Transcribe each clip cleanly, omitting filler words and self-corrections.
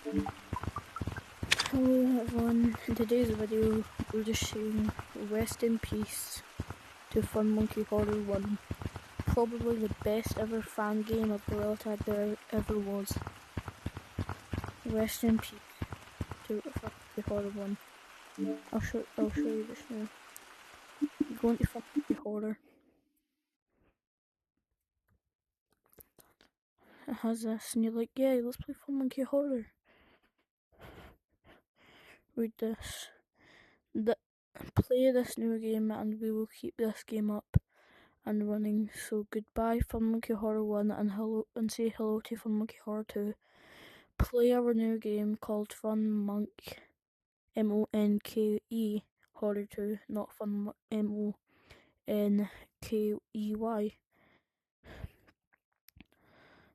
Hello everyone, in today's video we're just saying rest in peace to Fun Monkey Horror 1. Probably the best ever fan game of Gorilla Tag there ever was. Rest in peace to Fun Monkey Horror 1. I'll show you this now. You go into Fun Monkey Horror. It has this and you're like, yeah, let's play Fun Monkey Horror. Read this. Play this new game and we will keep this game up and running. So goodbye Fun Monkey Horror 1 and say hello to Fun Monkey Horror 2. Play our new game called Fun Monk MONKE Horror 2, not Fun MONKEY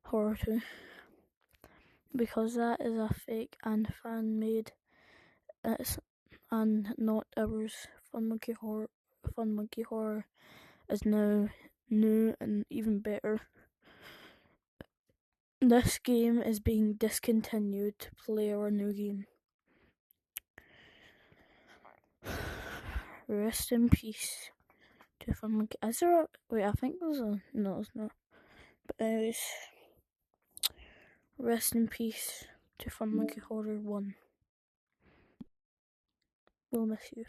Horror 2. Because that is a fake and fan made and not ours. Fun Monkey Horror is now new and even better. This game is being discontinued to play our new game. Rest in peace to Fun Monkey. Is there a... Wait, I think there's a... No, it's not. But anyways, rest in peace to Fun Monkey Horror 1. We'll miss you.